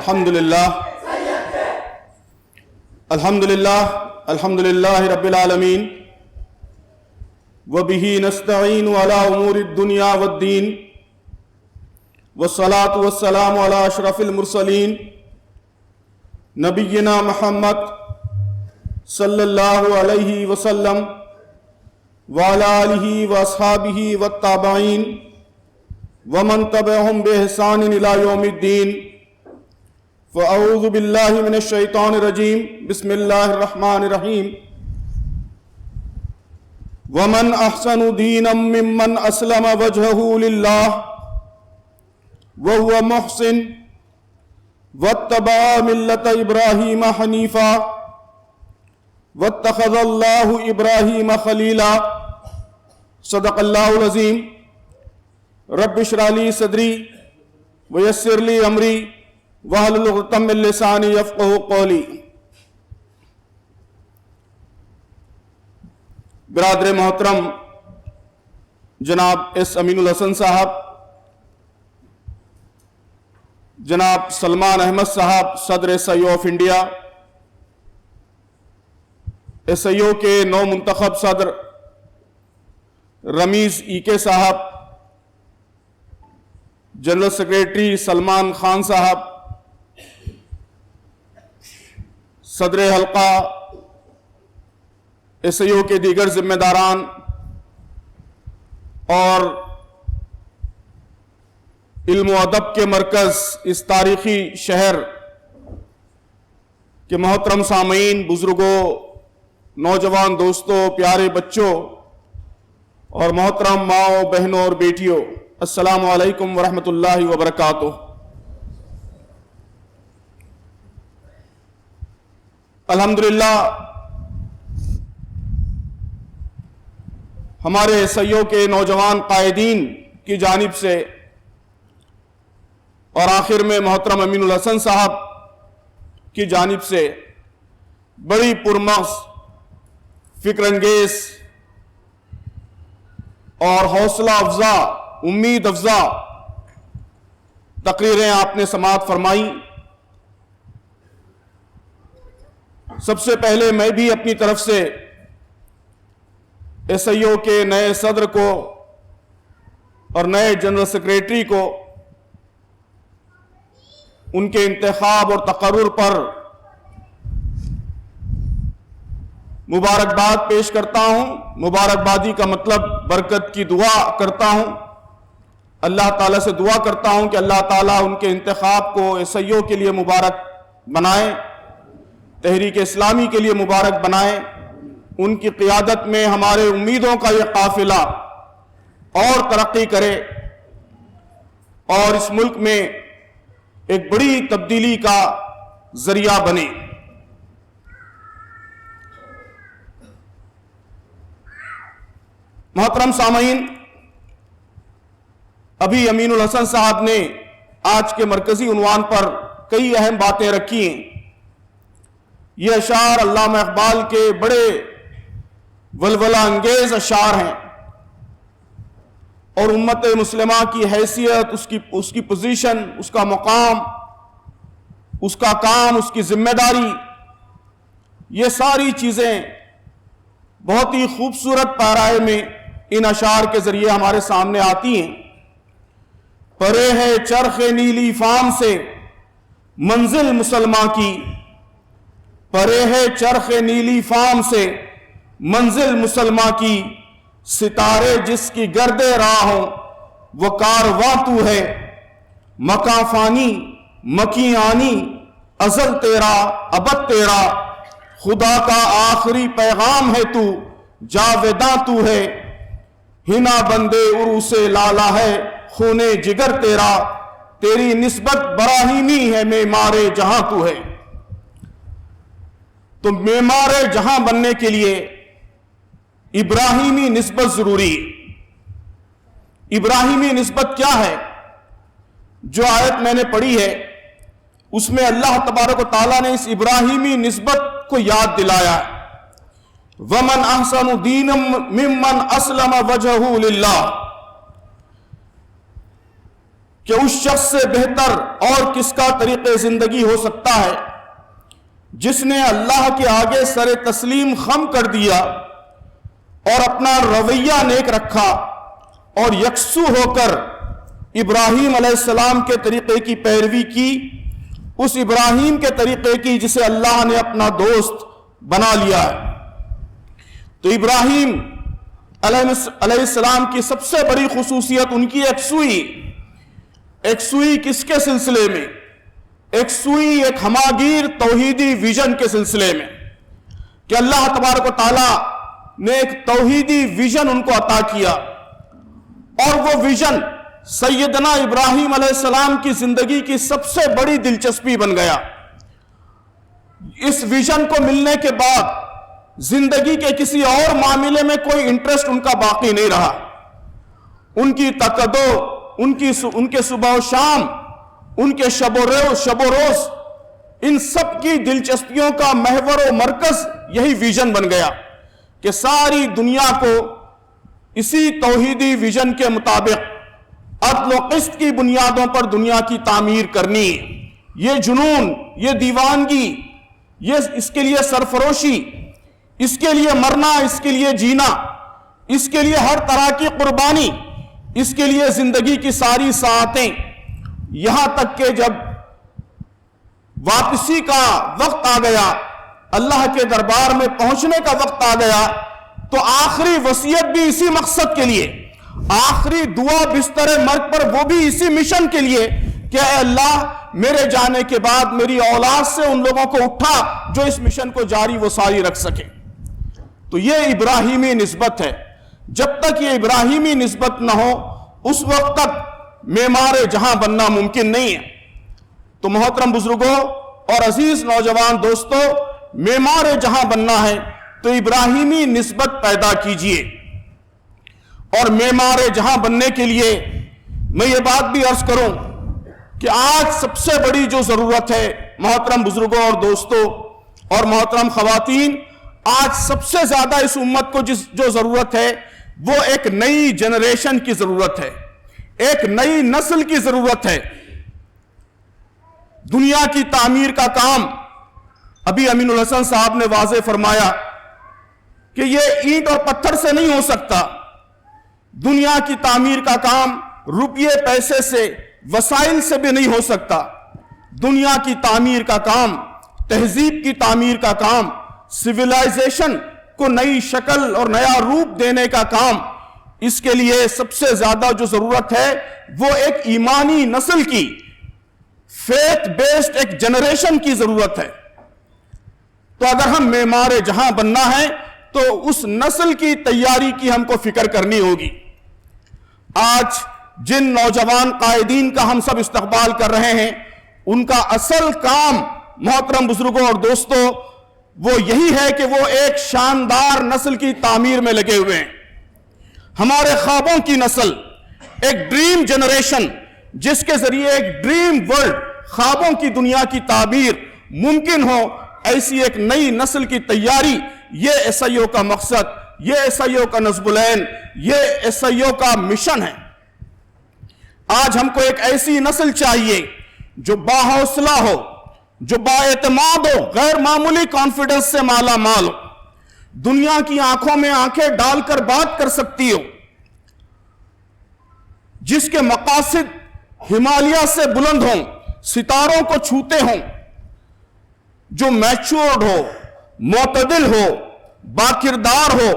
الحمدللہ الحمدللہ رب العالمین وبہ نستعین علی امور الدنیا والدین والصلاة والسلام علی اشرف المرسلین نبینا محمد صلی اللہ علیہ وسلم وعلی آلہ واصحابہ والتابعین ومن تبعہم بإحسان الی یوم الدین فاعوذ باللہ من الشیطان الرجیم بسم اللہ الرحمن الرحیم ومن احسن دینا ممن اسلم وجہہ للہ وهو محسن واتبع ملت ابراہیم حنیفا واتخذ اللہ ابراہیم خلیلا صدق اللہ العظیم رب اشرح لی صدری ویسر لی امری واحلل عقدۃ من لسانی یفقہوا قولی۔ برادر محترم جناب ایس امین الحسن صاحب، جناب سلمان احمد صاحب صدر S I O of India, S I O کے نو منتخب صدر رمیز ای کے صاحب، جنرل سیکریٹری سلمان خان صاحب، صدر حلقہ ایس آئی او کے دیگر ذمہ داران اور علم و ادب کے مرکز اس تاریخی شہر کے محترم سامعین، بزرگوں، نوجوان دوستوں، پیارے بچوں اور محترم ماؤں، بہنوں اور بیٹیوں، السلام علیکم ورحمۃ اللہ وبرکاتہ۔ الحمدللہ ہمارے ایس آئی او کے نوجوان قائدین کی جانب سے اور آخر میں محترم امین الحسن صاحب کی جانب سے بڑی پرمغز، فکر انگیز اور حوصلہ افزا، امید افزا تقریریں آپ نے سماعت فرمائی۔ سب سے پہلے میں بھی اپنی طرف سے ایس آئی او کے نئے صدر کو اور نئے جنرل سیکریٹری کو ان کے انتخاب اور تقرر پر مبارکباد پیش کرتا ہوں۔ مبارکبادی کا مطلب برکت کی دعا کرتا ہوں۔ اللہ تعالیٰ سے دعا کرتا ہوں کہ اللہ تعالیٰ ان کے انتخاب کو ایس آئی او کے لیے مبارک بنائے، تحریک اسلامی کے لیے مبارک بنائے، ان کی قیادت میں ہمارے امیدوں کا یہ قافلہ اور ترقی کرے اور اس ملک میں ایک بڑی تبدیلی کا ذریعہ بنے۔ محترم سامعین، ابھی امین الحسن صاحب نے آج کے مرکزی عنوان پر کئی اہم باتیں رکھی ہیں۔ یہ اشعار علامہ اقبال کے بڑے ولولہ انگیز اشعار ہیں اور امت مسلمہ کی حیثیت، اس کی پوزیشن، اس کا مقام، اس کا کام، اس کی ذمہ داری، یہ ساری چیزیں بہت ہی خوبصورت پیرائے میں ان اشعار کے ذریعے ہمارے سامنے آتی ہیں۔ پرے ہے چرخ نیلی فام سے منزل مسلمہ کی، پرے ہے چرخ نیلی فام سے منزل مسلمہ کی، ستارے جس کی گرد راہ ہوں وہ کارواں تو ہے، مکاں فانی مکی آنی ازل تیرا ابد تیرا، خدا کا آخری پیغام ہے تو، جاویداں تو ہے، ہنا بندے عروس لالا ہے خون جگر تیرا، تیری نسبت براہیمی ہے معمار جہاں تو ہے۔ تو معمار جہاں بننے کے لیے ابراہیمی نسبت ضروری ہے۔ ابراہیمی نسبت کیا ہے؟ جو آیت میں نے پڑھی ہے اس میں اللہ تبارک و تعالیٰ نے اس ابراہیمی نسبت کو یاد دلایا ہے۔ وَمَنْ أَحْسَنُ دِينًا مِمَّنْ أَسْلَمَ وَجْهَهُ لِلَّهِ، کہ اس شخص سے بہتر اور کس کا طریقہ زندگی ہو سکتا ہے جس نے اللہ کے آگے سر تسلیم خم کر دیا اور اپنا رویہ نیک رکھا اور یکسو ہو کر ابراہیم علیہ السلام کے طریقے کی پیروی کی، اس ابراہیم کے طریقے کی جسے اللہ نے اپنا دوست بنا لیا ہے۔ تو ابراہیم علیہ السلام کی سب سے بڑی خصوصیت ان کی یکسوئی کس کے سلسلے میں؟ یکسوئی ایک ہماگیر توحیدی ویژن کے سلسلے میں، کہ اللہ تبارک و تعالی نے ایک توحیدی ویژن ان کو عطا کیا، اور وہ ویژن سیدنا ابراہیم علیہ السلام کی زندگی کی سب سے بڑی دلچسپی بن گیا۔ اس ویژن کو ملنے کے بعد زندگی کے کسی اور معاملے میں کوئی انٹرسٹ ان کا باقی نہیں رہا۔ ان کی تقدو، ان کے صبح و شام، ان کے شب و روز، ان سب کی دلچسپیوں کا محور و مرکز یہی ویژن بن گیا کہ ساری دنیا کو اسی توحیدی ویژن کے مطابق عدل و قسط کی بنیادوں پر دنیا کی تعمیر کرنی۔ یہ جنون، یہ دیوانگی، اس کے لیے سرفروشی، اس کے لیے مرنا، اس کے لیے جینا، اس کے لیے ہر طرح کی قربانی، اس کے لیے زندگی کی ساری ساعتیں، یہاں تک کہ جب واپسی کا وقت آ گیا، اللہ کے دربار میں پہنچنے کا وقت آ گیا، تو آخری وصیت بھی اسی مقصد کے لیے، آخری دعا بستر مرگ پر وہ بھی اسی مشن کے لیے کہ اے اللہ میرے جانے کے بعد میری اولاد سے ان لوگوں کو اٹھا جو اس مشن کو جاری و ساری رکھ سکے۔ تو یہ ابراہیمی نسبت ہے۔ جب تک یہ ابراہیمی نسبت نہ ہو اس وقت تک معمار جہاں بننا ممکن نہیں ہے۔ تو محترم بزرگوں اور عزیز نوجوان دوستو، معمار جہاں بننا ہے تو ابراہیمی نسبت پیدا کیجئے، اور معمار جہاں بننے کے لیے میں یہ بات بھی عرض کروں کہ آج سب سے بڑی جو ضرورت ہے محترم بزرگوں اور دوستو اور محترم خواتین، آج سب سے زیادہ اس امت کو جو ضرورت ہے وہ ایک نئی جنریشن کی ضرورت ہے، ایک نئی نسل کی ضرورت ہے۔ دنیا کی تعمیر کا کام ابھی امین الحسن صاحب نے واضح فرمایا کہ یہ اینٹ اور پتھر سے نہیں ہو سکتا۔ دنیا کی تعمیر کا کام روپیے پیسے سے، وسائل سے بھی نہیں ہو سکتا۔ دنیا کی تعمیر کا کام، تہذیب کی تعمیر کا کام، سویلائزیشن کو نئی شکل اور نیا روپ دینے کا کام، اس کے لیے سب سے زیادہ جو ضرورت ہے وہ ایک ایمانی نسل کی، فیتھ بیسڈ ایک جنریشن کی ضرورت ہے۔ تو اگر ہم معمار جہاں بننا ہے تو اس نسل کی تیاری کی ہم کو فکر کرنی ہوگی۔ آج جن نوجوان قائدین کا ہم سب استقبال کر رہے ہیں، ان کا اصل کام محترم بزرگوں اور دوستوں وہ یہی ہے کہ وہ ایک شاندار نسل کی تعمیر میں لگے ہوئے ہیں۔ ہمارے خوابوں کی نسل، ایک ڈریم جنریشن جس کے ذریعے ایک ڈریم ورلڈ، خوابوں کی دنیا کی تعبیر ممکن ہو، ایسی ایک نئی نسل کی تیاری، یہ ایس آئی او کا مقصد، یہ ایس آئی او کا نصب العین، یہ ایس آئی او کا مشن ہے۔ آج ہم کو ایک ایسی نسل چاہیے جو باحوصلہ ہو، جو بااعتماد ہو، غیر معمولی کانفیڈنس سے مالا مال ہو، دنیا کی آنکھوں میں آنکھیں ڈال کر بات کر سکتی ہو، جس کے مقاصد ہمالیہ سے بلند ہوں، ستاروں کو چھوتے ہوں، جو میچورڈ ہو، معتدل ہو، باکردار ہو،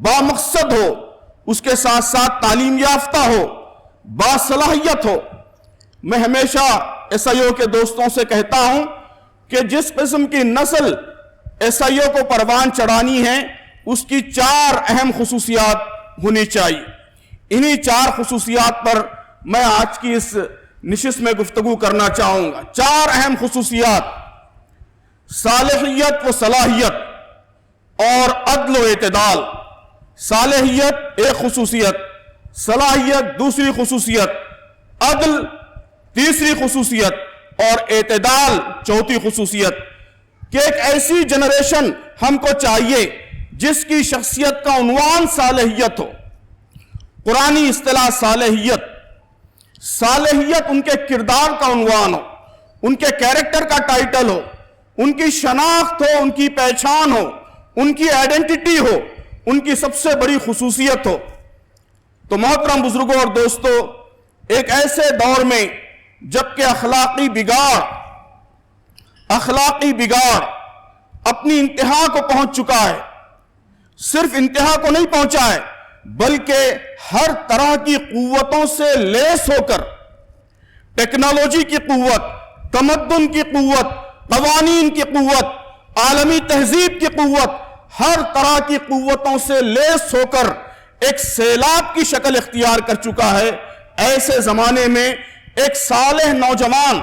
بامقصد ہو، اس کے ساتھ ساتھ تعلیم یافتہ ہو، باصلاحیت ہو۔ میں ہمیشہ ایس آئی او کے دوستوں سے کہتا ہوں کہ جس قسم کی نسل ایس آئی او کو پروان چڑھانی ہے اس کی 4 اہم خصوصیات ہونی چاہیے۔ انہی 4 خصوصیات پر میں آج کی اس نشست میں گفتگو کرنا چاہوں گا۔ 4 اہم خصوصیات: صالحیت و صلاحیت اور عدل و اعتدال۔ صالحیت ایک خصوصیت، صلاحیت دوسری خصوصیت، عدل تیسری خصوصیت اور اعتدال چوتھی خصوصیت، کہ ایک ایسی جنریشن ہم کو چاہیے جس کی شخصیت کا عنوان صالحیت ہو۔ قرآنی اصطلاح صالحیت صالحیت ان کے کردار کا عنوان ہو، ان کے کیریکٹر کا ٹائٹل ہو، ان کی شناخت ہو، ان کی پہچان ہو، ان کی آئیڈینٹی ہو، ان کی سب سے بڑی خصوصیت ہو۔ تو محترم بزرگوں اور دوستو، ایک ایسے دور میں جبکہ اخلاقی بگاڑ اپنی انتہا کو پہنچ چکا ہے، صرف انتہا کو نہیں پہنچا ہے بلکہ ہر طرح کی قوتوں سے لیس ہو کر، ٹیکنالوجی کی قوت، تمدن کی قوت، قوانین کی قوت، عالمی تہذیب کی قوت، ہر طرح کی قوتوں سے لیس ہو کر ایک سیلاب کی شکل اختیار کر چکا ہے۔ ایسے زمانے میں ایک صالح نوجوان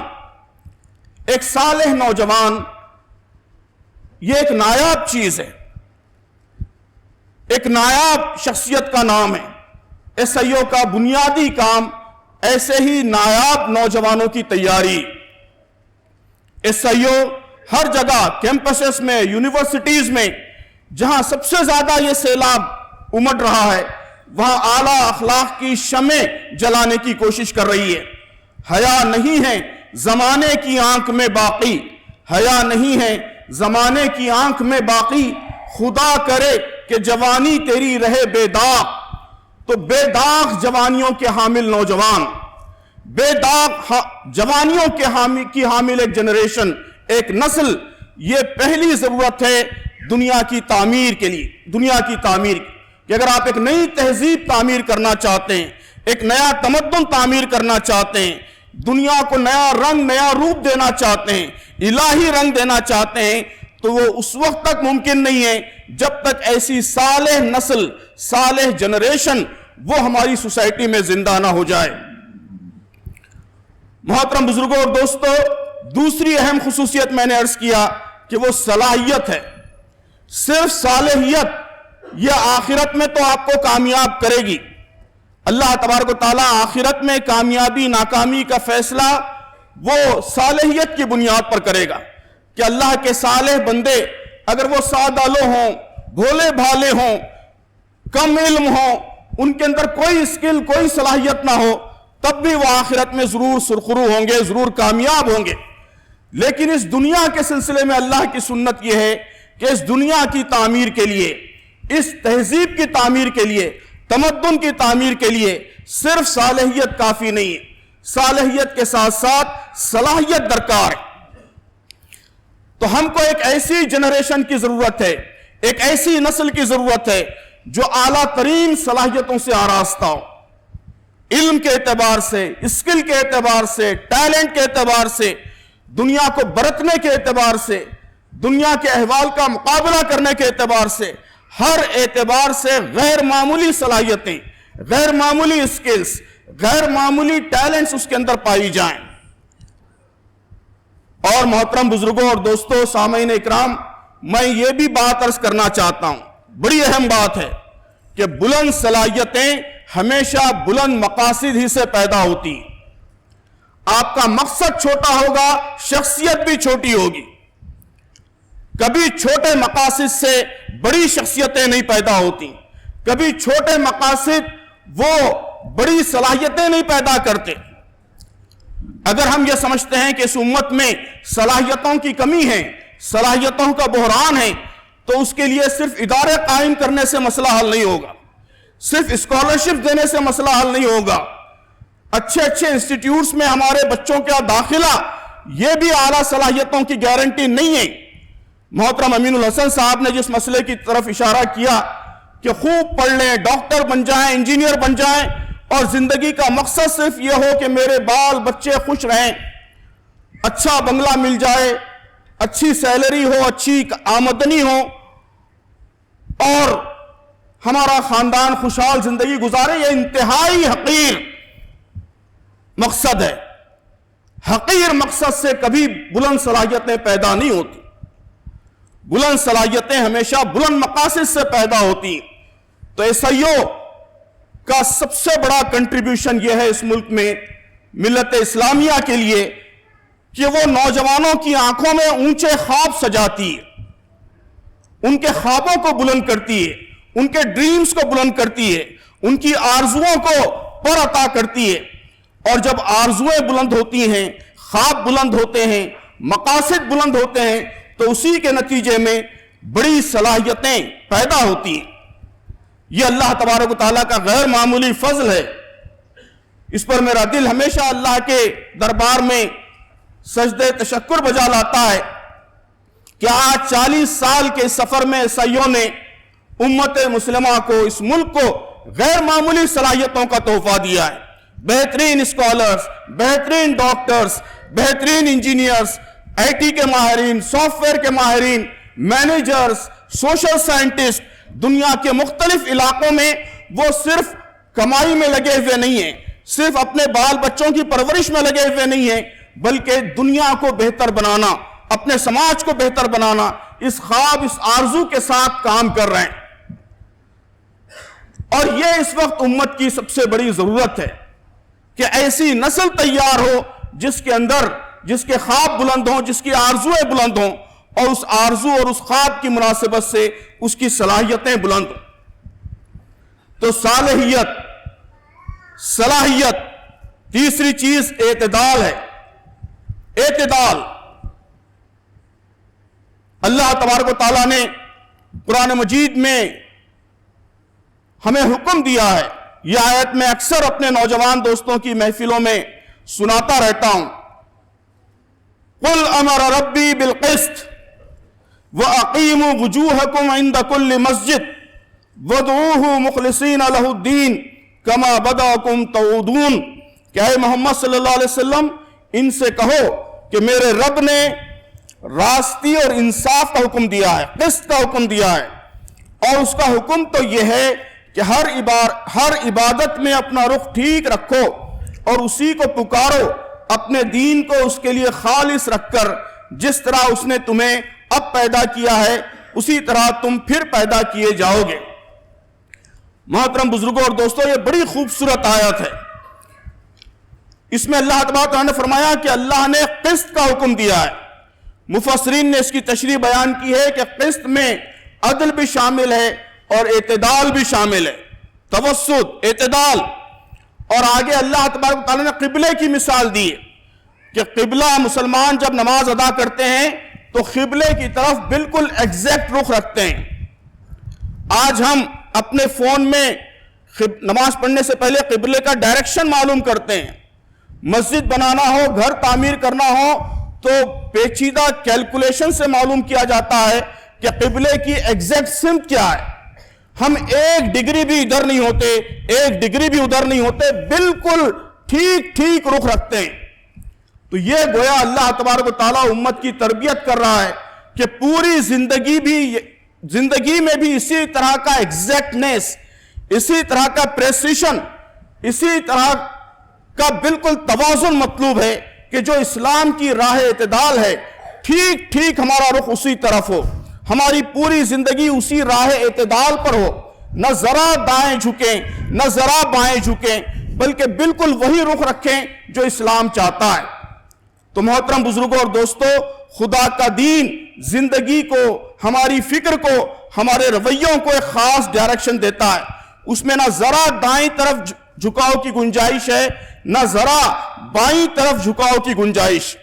یہ ایک نایاب چیز ہے، ایک نایاب شخصیت کا نام ہے۔ ایس آئی او کا بنیادی کام ایسے ہی نایاب نوجوانوں کی تیاری۔ ایس آئی او ہر جگہ، کیمپسز میں، یونیورسٹیز میں، جہاں سب سے زیادہ یہ سیلاب امڑ رہا ہے، وہاں اعلیٰ اخلاق کی شمع جلانے کی کوشش کر رہی ہے۔ حیا نہیں ہے زمانے کی آنکھ میں باقی، حیا نہیں ہے زمانے کی آنکھ میں باقی، خدا کرے کہ جوانی تیری رہے بے داغ۔ تو بے داغ جوانیوں کے حامل نوجوان، بے داغ جوانیوں کی حامل ایک جنریشن، ایک نسل، یہ پہلی ضرورت ہے دنیا کی تعمیر کے لیے، دنیا کی تعمیر کہ اگر آپ ایک نئی تہذیب تعمیر کرنا چاہتے ہیں، ایک نیا تمدن تعمیر کرنا چاہتے ہیں، دنیا کو نیا رنگ، نیا روپ دینا چاہتے ہیں، الہی رنگ دینا چاہتے ہیں، تو وہ اس وقت تک ممکن نہیں ہے جب تک ایسی صالح نسل، صالح جنریشن وہ ہماری سوسائٹی میں زندہ نہ ہو جائے۔ محترم بزرگوں اور دوستو، دوسری اہم خصوصیت میں نے عرض کیا کہ وہ صلاحیت ہے۔ صرف صالحیت یہ آخرت میں تو آپ کو کامیاب کرے گی۔ اللہ تبارک و تعالیٰ آخرت میں کامیابی ناکامی کا فیصلہ وہ صالحیت کی بنیاد پر کرے گا کہ اللہ کے صالح بندے اگر وہ سادہ لو ہوں، بھولے بھالے ہوں، کم علم ہوں، ان کے اندر کوئی اسکل، کوئی صلاحیت نہ ہو، تب بھی وہ آخرت میں ضرور سرخرو ہوں گے، ضرور کامیاب ہوں گے۔ لیکن اس دنیا کے سلسلے میں اللہ کی سنت یہ ہے کہ اس دنیا کی تعمیر کے لیے، اس تہذیب کی تعمیر کے لیے، تمدن کی تعمیر کے لیے صرف صالحیت کافی نہیں ہے، صالحیت کے ساتھ ساتھ صلاحیت درکار ہے۔ تو ہم کو ایک ایسی جنریشن کی ضرورت ہے، ایک ایسی نسل کی ضرورت ہے جو اعلیٰ ترین صلاحیتوں سے آراستہ ہو، علم کے اعتبار سے، اسکل کے اعتبار سے، ٹیلنٹ کے اعتبار سے، دنیا کو برتنے کے اعتبار سے، دنیا کے احوال کا مقابلہ کرنے کے اعتبار سے، ہر اعتبار سے غیر معمولی صلاحیتیں، غیر معمولی اسکلز، غیر معمولی ٹیلنٹس اس کے اندر پائی جائیں۔ اور محترم بزرگوں اور دوستوں، سامعین اکرام، میں یہ بھی بات عرض کرنا چاہتا ہوں، بڑی اہم بات ہے کہ بلند صلاحیتیں ہمیشہ بلند مقاصد ہی سے پیدا ہوتی ہیں۔ آپ کا مقصد چھوٹا ہوگا، شخصیت بھی چھوٹی ہوگی۔ کبھی چھوٹے مقاصد سے بڑی شخصیتیں نہیں پیدا ہوتی، کبھی چھوٹے مقاصد وہ بڑی صلاحیتیں نہیں پیدا کرتے۔ اگر ہم یہ سمجھتے ہیں کہ اس امت میں صلاحیتوں کی کمی ہے، صلاحیتوں کا بحران ہے، تو اس کے لیے صرف ادارے قائم کرنے سے مسئلہ حل نہیں ہوگا، صرف اسکالرشپ دینے سے مسئلہ حل نہیں ہوگا، اچھے انسٹیٹیوٹس میں ہمارے بچوں کا داخلہ یہ بھی اعلیٰ صلاحیتوں کی گارنٹی نہیں ہے۔ محترم امین الحسن صاحب نے جس مسئلے کی طرف اشارہ کیا کہ خوب پڑھ لیں، ڈاکٹر بن جائیں، انجینئر بن جائیں، اور زندگی کا مقصد صرف یہ ہو کہ میرے بال بچے خوش رہیں، اچھا بنگلہ مل جائے، اچھی سیلری ہو، اچھی آمدنی ہو، اور ہمارا خاندان خوشحال زندگی گزارے، یہ انتہائی حقیر مقصد ہے۔ حقیر مقصد سے کبھی بلند صلاحیتیں پیدا نہیں ہوتی، بلند صلاحیتیں ہمیشہ بلند مقاصد سے پیدا ہوتی ہیں۔ تو ایس آئی او کا سب سے بڑا کنٹریبیوشن یہ ہے اس ملک میں ملت اسلامیہ کے لیے کہ وہ نوجوانوں کی آنکھوں میں اونچے خواب سجاتی ہے، ان کے خوابوں کو بلند کرتی ہے، ان کے ڈریمز کو بلند کرتی ہے، ان کی آرزوؤں کو پر عطا کرتی ہے، اور جب آرزویں بلند ہوتی ہیں، خواب بلند ہوتے ہیں، مقاصد بلند ہوتے ہیں، تو اسی کے نتیجے میں بڑی صلاحیتیں پیدا ہوتی ہیں۔ یہ اللہ تبارک و تعالیٰ کا غیر معمولی فضل ہے۔ اس پر میرا دل ہمیشہ اللہ کے دربار میں سجدے تشکر بجا لاتا ہے کہ آج 40 سال کے سفر میں عیسائیوں نے امت مسلمہ کو، اس ملک کو غیر معمولی صلاحیتوں کا تحفہ دیا ہے۔ بہترین اسکالرز، بہترین ڈاکٹرز، بہترین انجینئرز، آئی ٹی کے ماہرین، سافٹ ویئر کے ماہرین، مینیجرز، سوشل سائنٹسٹ، دنیا کے مختلف علاقوں میں وہ صرف کمائی میں لگے ہوئے نہیں ہیں، صرف اپنے بال بچوں کی پرورش میں لگے ہوئے نہیں ہیں، بلکہ دنیا کو بہتر بنانا، اپنے سماج کو بہتر بنانا، اس خواب، اس آرزو کے ساتھ کام کر رہے ہیں۔ اور یہ اس وقت امت کی سب سے بڑی ضرورت ہے کہ ایسی نسل تیار ہو جس کے اندر، جس کے خواب بلند ہوں، جس کی آرزویں بلند ہوں، اور اس آرزو اور اس خواب کی مناسبت سے اس کی صلاحیتیں بلند ہوں۔ تو صلاحیت، تیسری چیز اعتدال ہے۔ اعتدال، اللہ تبارک و تعالیٰ نے قرآن مجید میں ہمیں حکم دیا ہے۔ یہ آیت میں اکثر اپنے نوجوان دوستوں کی محفلوں میں سناتا رہتا ہوں۔ قُلْ أَمَرَ رَبِّي بِالْقِسْطِ وَأَقِيمُوا وُجُوهَكُمْ عِنْدَ كُلِّ مَسْجِدٍ وَادْعُوهُ مُخْلِصِينَ لَهُ الدِّينَ كَمَا بَدَأَكُمْ تَعُودُونَ کہ اے محمد صلی اللہ علیہ وسلم ان سے کہو کہ میرے رب نے راستی اور انصاف کا حکم دیا ہے، قسط کا حکم دیا ہے، اور اس کا حکم تو یہ ہے کہ ہر عبادت میں اپنا رخ ٹھیک رکھو اور اسی کو پکارو، اپنے دین کو اس کے لیے خالص رکھ کر، جس طرح اس نے تمہیں اب پیدا کیا ہے اسی طرح تم پھر پیدا کیے جاؤ گے۔ محترم بزرگوں اور دوستوں، یہ بڑی خوبصورت آیت ہے۔ اس میں اللہ تبارک و تعالیٰ نے فرمایا کہ اللہ نے قسط کا حکم دیا ہے۔ مفسرین نے اس کی تشریح بیان کی ہے کہ قسط میں عدل بھی شامل ہے اور اعتدال بھی شامل ہے، توسط، اعتدال۔ اور آگے اللہ تبارک و تعالیٰ نے قبلے کی مثال دی ہے کہ قبلہ، مسلمان جب نماز ادا کرتے ہیں تو قبلے کی طرف بالکل ایگزیکٹ رخ رکھتے ہیں۔ آج ہم اپنے فون میں نماز پڑھنے سے پہلے قبلے کا ڈائریکشن معلوم کرتے ہیں۔ مسجد بنانا ہو، گھر تعمیر کرنا ہو تو پیچیدہ کیلکولیشن سے معلوم کیا جاتا ہے کہ قبلے کی ایگزیکٹ سمت کیا ہے۔ ہم 1 ڈگری بھی ادھر نہیں ہوتے، 1 ڈگری بھی ادھر نہیں ہوتے، بالکل ٹھیک رخ رکھتے ہیں۔ تو یہ گویا اللہ تبارک و تعالیٰ امت کی تربیت کر رہا ہے کہ پوری زندگی میں بھی اسی طرح کا ایگزیکٹنیس، اسی طرح کا پریسیشن، اسی طرح کا بالکل توازن مطلوب ہے کہ جو اسلام کی راہ اعتدال ہے، ٹھیک ہمارا رخ اسی طرف ہو، ہماری پوری زندگی اسی راہ اعتدال پر ہو، نہ ذرا دائیں جھکیں نہ ذرا بائیں جھکیں، بلکہ بالکل وہی رخ رکھیں جو اسلام چاہتا ہے۔ تو محترم بزرگوں اور دوستو، خدا کا دین زندگی کو، ہماری فکر کو، ہمارے رویوں کو ایک خاص ڈائریکشن دیتا ہے۔ اس میں نہ ذرا دائیں طرف جھکاؤ کی گنجائش ہے، نہ ذرا بائیں طرف جھکاؤ کی گنجائش۔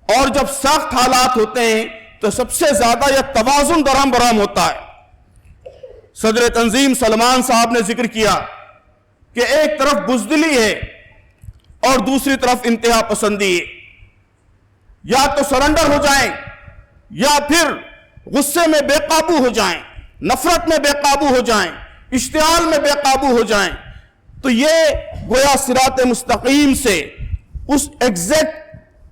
اور جب سخت حالات ہوتے ہیں تو سب سے زیادہ یہ توازن درہم برہم ہوتا ہے۔ صدر تنظیم سلمان صاحب نے ذکر کیا کہ ایک طرف بزدلی ہے اور دوسری طرف انتہا پسندی ہے۔ یا تو سرنڈر ہو جائیں یا پھر غصے میں بے قابو ہو جائیں، نفرت میں بے قابو ہو جائیں، اشتعال میں بے قابو ہو جائیں۔ تو یہ گویا صراط مستقیم سے، اس ایگزیکٹ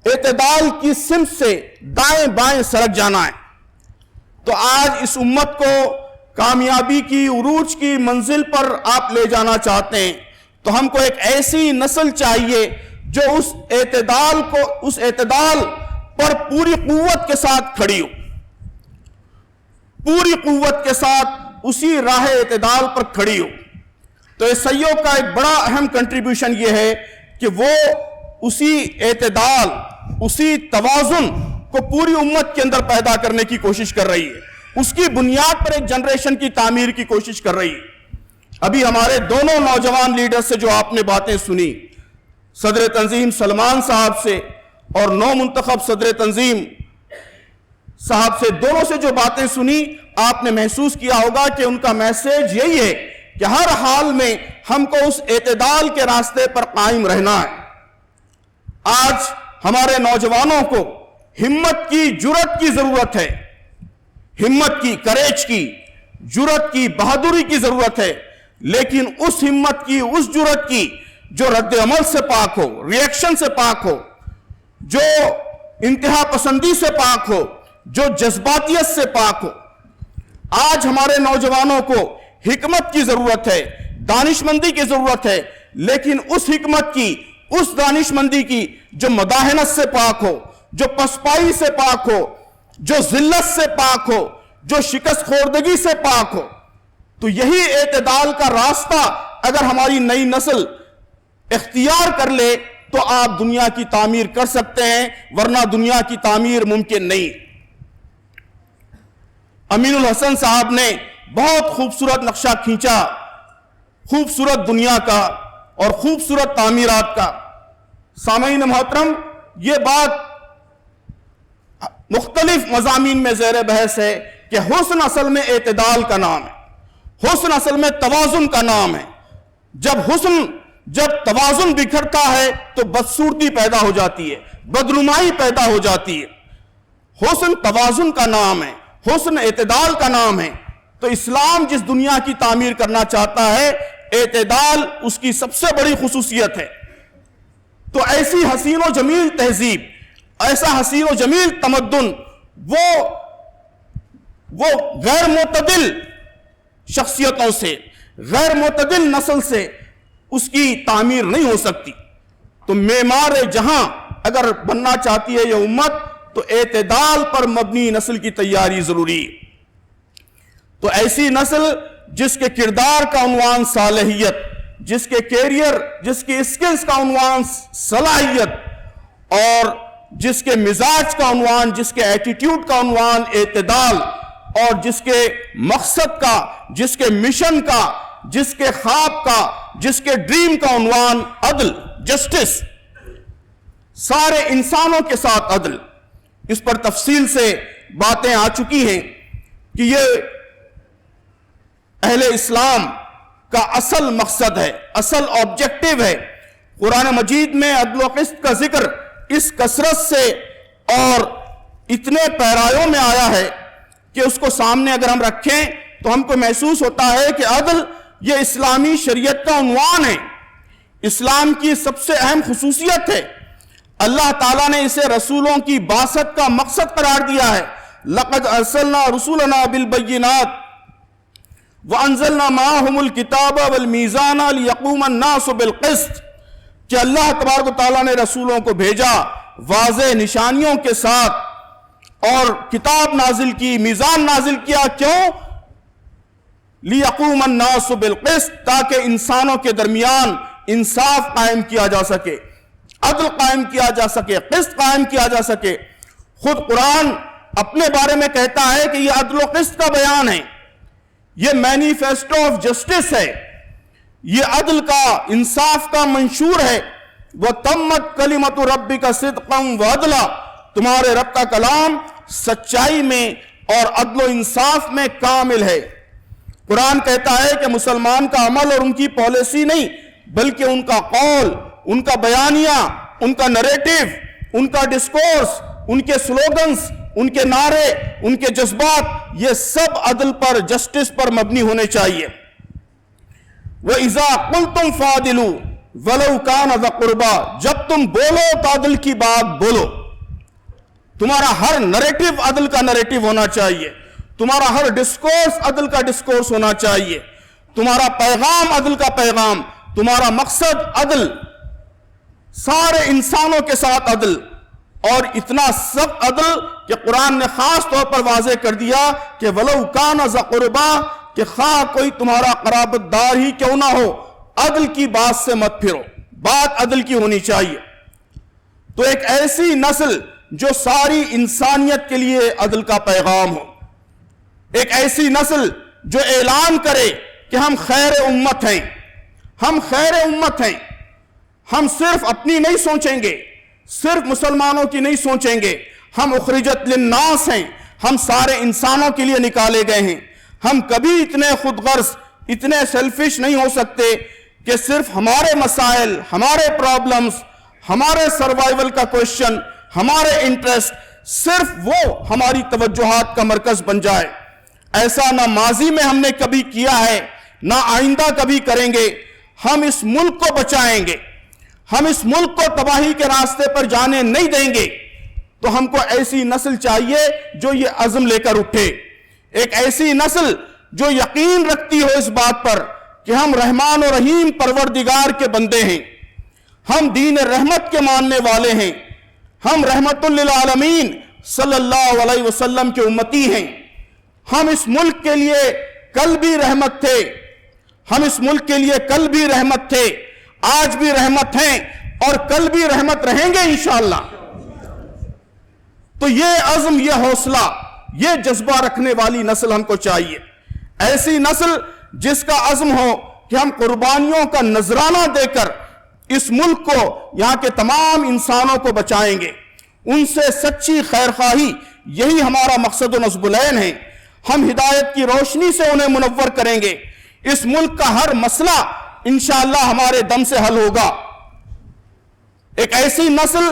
اعتدال کی سمت سے دائیں بائیں سرک جانا ہے۔ تو آج اس امت کو کامیابی کی، عروج کی منزل پر آپ لے جانا چاہتے ہیں تو ہم کو ایک ایسی نسل چاہیے جو اس اعتدال پر پوری قوت کے ساتھ کھڑی ہو، پوری قوت کے ساتھ اسی راہ اعتدال پر کھڑی ہو۔ تو عیسائیوں کا ایک بڑا اہم کنٹریبیوشن یہ ہے کہ وہ اسی اعتدال، اسی توازن کو پوری امت کے اندر پیدا کرنے کی کوشش کر رہی ہے، اس کی بنیاد پر ایک جنریشن کی تعمیر کی کوشش کر رہی ہے۔ ابھی ہمارے دونوں نوجوان لیڈر سے جو آپ نے باتیں سنی، صدر تنظیم سلمان صاحب سے اور نو منتخب صدر تنظیم صاحب سے، دونوں سے جو باتیں سنی، آپ نے محسوس کیا ہوگا کہ ان کا میسج یہی ہے کہ ہر حال میں ہم کو اس اعتدال کے راستے پر قائم رہنا ہے۔ آج ہمارے نوجوانوں کو ہمت کی، جرأت کی ضرورت ہے، ہمت کی، کریج کی، جرأت کی، بہادری کی ضرورت ہے، لیکن اس ہمت کی، اس جرأت کی جو رد عمل سے پاک ہو، ری ایکشن سے پاک ہو، جو انتہا پسندی سے پاک ہو، جو جذباتیت سے پاک ہو۔ آج ہمارے نوجوانوں کو حکمت کی ضرورت ہے، دانش مندی کی ضرورت ہے، لیکن اس حکمت کی، اس دانش مندی کی جو مداحنت سے پاک ہو، جو پسپائی سے پاک ہو، جو ذلت سے پاک ہو، جو شکست خوردگی سے پاک ہو۔ تو یہی اعتدال کا راستہ اگر ہماری نئی نسل اختیار کر لے تو آپ دنیا کی تعمیر کر سکتے ہیں، ورنہ دنیا کی تعمیر ممکن نہیں۔ امین الحسن صاحب نے بہت خوبصورت نقشہ کھینچا، خوبصورت دنیا کا اور خوبصورت تعمیرات کا۔ سامعین محترم، یہ بات مختلف مضامین میں زیر بحث ہے کہ حسن اصل میں اعتدال کا نام ہے، حسن اصل میں توازن کا نام ہے۔ جب توازن بکھرتا ہے تو بدصورتی پیدا ہو جاتی ہے، بدنمائی پیدا ہو جاتی ہے۔ حسن توازن کا نام ہے، حسن اعتدال کا نام ہے۔ تو اسلام جس دنیا کی تعمیر کرنا چاہتا ہے، اعتدال اس کی سب سے بڑی خصوصیت ہے۔ تو ایسی حسین و جمیل تہذیب، ایسا حسین و جمیل تمدن، وہ غیر معتدل شخصیتوں سے، غیر معتدل نسل سے اس کی تعمیر نہیں ہو سکتی۔ تو معمار جہاں اگر بننا چاہتی ہے یہ امت، تو اعتدال پر مبنی نسل کی تیاری ضروری ہے۔ تو ایسی نسل جس کے کردار کا عنوان صالحیت، جس کے کیریئر، جس کے اسکلز کا عنوان صلاحیت، اور جس کے مزاج کا عنوان، جس کے ایٹیٹیوڈ کا عنوان اعتدال، اور جس کے مقصد کا، جس کے مشن کا، جس کے خواب کا، جس کے ڈریم کا عنوان عدل، جسٹس، سارے انسانوں کے ساتھ عدل۔ اس پر تفصیل سے باتیں آ چکی ہیں کہ یہ اہل اسلام کا اصل مقصد ہے، اصل آبجیکٹو ہے۔ قرآن مجید میں عدل و قسط کا ذکر اس کثرت سے اور اتنے پیرایوں میں آیا ہے کہ اس کو سامنے اگر ہم رکھیں تو ہم کو محسوس ہوتا ہے کہ عدل یہ اسلامی شریعت کا عنوان ہے، اسلام کی سب سے اہم خصوصیت ہے۔ اللہ تعالیٰ نے اسے رسولوں کی بعثت کا مقصد قرار دیا ہے۔ لَقَدْ أَرْسَلْنَا رُسُلَنَا بِالْبَيِّنَاتِ وَأَنزَلْنَا مَعَهُمُ الْكِتَابَ وَالْمِيزَانَ لِيَقُومَ النَّاسُ بِالْقِسْطِ، کہ اللہ تبارک و تعالیٰ نے رسولوں کو بھیجا واضح نشانیوں کے ساتھ اور کتاب نازل کی، میزان نازل کیا۔ کیوں؟ لِيَقُومَ النَّاسُ بِالْقِسْطِ، تاکہ انسانوں کے درمیان انصاف قائم کیا جا سکے، عدل قائم کیا جا سکے، قسط قائم کیا جا سکے۔ خود قرآن اپنے بارے میں کہتا ہے کہ یہ عدل و قسط کا بیان ہے، یہ مینیفیسٹو آف جسٹس ہے، یہ عدل کا، انصاف کا منشور ہے۔ وَتَمَّتْ كَلِمَةُ رَبِّكَ صِدْقًا وَعَدْلًا، تمہارے رب کا کلام سچائی میں اور عدل و انصاف میں کامل ہے۔ قرآن کہتا ہے کہ مسلمان کا عمل اور ان کی پالیسی نہیں، بلکہ ان کا قول، ان کا بیانیہ، ان کا نریٹو، ان کا ڈسکورس، ان کے سلوگنز، ان کے نعرے، ان کے جذبات، یہ سب عدل پر، جسٹس پر مبنی ہونے چاہیے۔ وَإِذَا قُلْتُمْ فَعْدِلُوا وَلَوْ كَانَ ذَا قُرْبَىٰ، جب تم بولو تو عدل کی بات بولو۔ تمہارا ہر نریٹو عدل کا نریٹو ہونا چاہیے، تمہارا ہر ڈسکورس عدل کا ڈسکورس ہونا چاہیے، تمہارا پیغام عدل کا پیغام، تمہارا مقصد عدل، سارے انسانوں کے ساتھ عدل، اور اتنا سب عدل کہ قرآن نے خاص طور پر واضح کر دیا کہ وَلَوْ كَانَ ذَا قُرْبَىٰ، کہ خواہ کوئی تمہارا قرابت دار ہی کیوں نہ ہو، عدل کی بات سے مت پھرو، بات عدل کی ہونی چاہیے۔ تو ایک ایسی نسل جو ساری انسانیت کے لیے عدل کا پیغام ہو، ایک ایسی نسل جو اعلان کرے کہ ہم خیر امت ہیں، ہم خیر امت ہیں. ہم صرف اپنی نہیں سوچیں گے، صرف مسلمانوں کی نہیں سوچیں گے. ہم اخرجت للناس ہیں، ہم سارے انسانوں کے لیے نکالے گئے ہیں. ہم کبھی اتنے خود غرض، اتنے سیلفش نہیں ہو سکتے کہ صرف ہمارے مسائل، ہمارے پرابلمز، ہمارے سروائیول کا کوشچن، ہمارے انٹرسٹ صرف وہ ہماری توجہات کا مرکز بن جائے. ایسا نہ ماضی میں ہم نے کبھی کیا ہے، نہ آئندہ کبھی کریں گے. ہم اس ملک کو بچائیں گے، ہم اس ملک کو تباہی کے راستے پر جانے نہیں دیں گے. تو ہم کو ایسی نسل چاہیے جو یہ عزم لے کر اٹھے، ایک ایسی نسل جو یقین رکھتی ہو اس بات پر کہ ہم رحمان و رحیم پروردگار کے بندے ہیں، ہم دین رحمت کے ماننے والے ہیں، ہم رحمت للعالمین صلی اللہ علیہ وسلم کے امتی ہیں. ہم اس ملک کے لیے کل بھی رحمت تھے، ہم اس ملک کے لیے کل بھی رحمت تھے، آج بھی رحمت ہیں اور کل بھی رحمت رہیں گے انشاءاللہ. تو یہ عزم، یہ حوصلہ، یہ جذبہ رکھنے والی نسل ہم کو چاہیے. ایسی نسل جس کا عزم ہو کہ ہم قربانیوں کا نذرانہ دے کر اس ملک کو، یہاں کے تمام انسانوں کو بچائیں گے. ان سے سچی خیرخواہی، یہی ہمارا مقصد و نصب العین ہے. ہم ہدایت کی روشنی سے انہیں منور کریں گے. اس ملک کا ہر مسئلہ انشاءاللہ ہمارے دم سے حل ہوگا. ایک ایسی نسل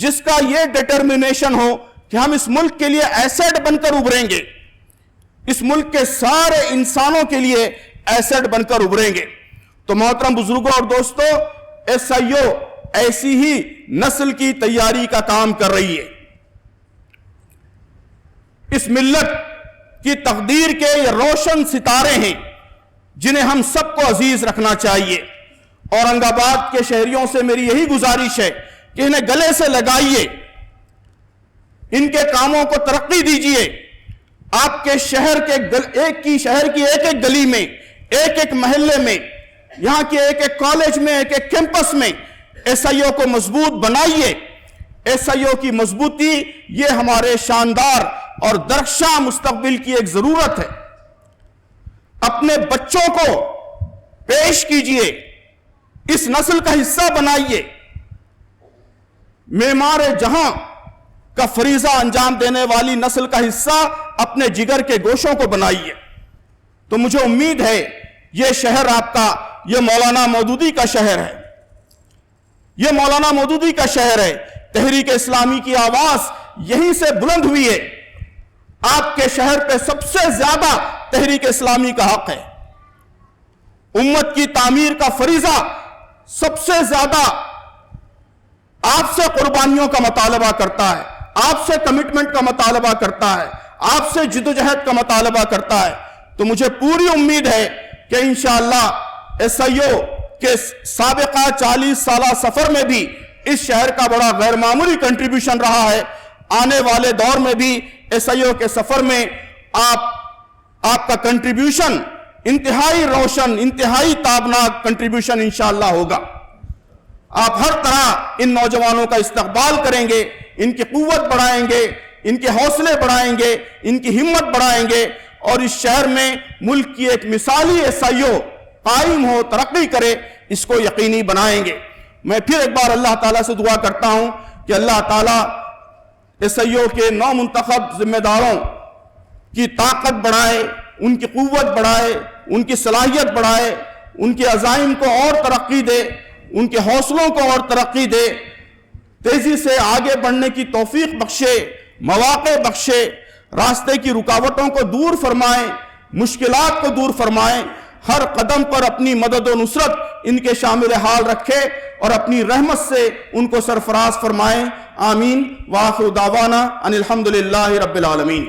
جس کا یہ ڈٹرمنیشن ہو کہ ہم اس ملک کے لیے ایسیڈ بن کر ابھریں گے، اس ملک کے سارے انسانوں کے لیے ایسیڈ بن کر ابھریں گے. تو محترم بزرگوں اور دوستو، ایس آئی او ایسی ہی نسل کی تیاری کا کام کر رہی ہے. اس ملت کی تقدیر کے یہ روشن ستارے ہیں جنہیں ہم سب کو عزیز رکھنا چاہیے. اورنگ آباد کے شہریوں سے میری یہی گزارش ہے کہ انہیں گلے سے لگائیے، ان کے کاموں کو ترقی دیجیے. آپ کے شہر کی ایک ایک گلی میں، ایک ایک محلے میں، یہاں کے ایک ایک کالج میں، ایک ایک کیمپس میں ایس آئی او کو مضبوط بنائیے. ایس آئی او کی مضبوطی یہ ہمارے شاندار اور درخشاں مستقبل کی ایک ضرورت ہے. اپنے بچوں کو پیش کیجئے، اس نسل کا حصہ بنائیے. معمار جہاں کا فریضہ انجام دینے والی نسل کا حصہ اپنے جگر کے گوشوں کو بنائیے. تو مجھے امید ہے یہ شہر آپ کا، یہ مولانا مودودی کا شہر ہے، یہ مولانا مودودی کا شہر ہے. تحریک اسلامی کی آواز یہیں سے بلند ہوئی ہے. آپ کے شہر پہ سب سے زیادہ تحریک اسلامی کا حق ہے. امت کی تعمیر کا فریضہ سب سے زیادہ آپ سے قربانیوں کا مطالبہ کرتا ہے، آپ سے کمٹمنٹ کا مطالبہ کرتا ہے، آپ سے جدوجہد کا مطالبہ کرتا ہے. تو مجھے پوری امید ہے کہ انشاءاللہ ایس آئی او کے سابقہ 40 سالہ سفر میں بھی اس شہر کا بڑا غیر معمولی کنٹریبیوشن رہا ہے. آنے والے دور میں بھی ایس آئی او کے سفر میں آپ کا کنٹریبیوشن انتہائی روشن، انتہائی تابناک کنٹریبیوشن انشاءاللہ ہوگا. آپ ہر طرح ان نوجوانوں کا استقبال کریں گے، ان کی قوت بڑھائیں گے، ان کے حوصلے بڑھائیں گے، ان کی ہمت بڑھائیں گے، اور اس شہر میں ملک کی ایک مثالی ایس آئی او قائم ہو، ترقی کرے، اس کو یقینی بنائیں گے. میں پھر ایک بار اللہ تعالیٰ سے دعا کرتا ہوں کہ اللہ تعالیٰ ایس آئی او کے نو منتخب ذمہ داروں کی طاقت بڑھائے، ان کی قوت بڑھائے، ان کی صلاحیت بڑھائے، ان کے عزائم کو اور ترقی دے، ان کے حوصلوں کو اور ترقی دے، تیزی سے آگے بڑھنے کی توفیق بخشے، مواقع بخشے، راستے کی رکاوٹوں کو دور فرمائیں، مشکلات کو دور فرمائیں. ہر قدم پر اپنی مدد و نصرت ان کے شامل حال رکھے اور اپنی رحمت سے ان کو سرفراز فرمائیں. آمین. وآخر دعوانا ان الحمدللہ رب العالمین.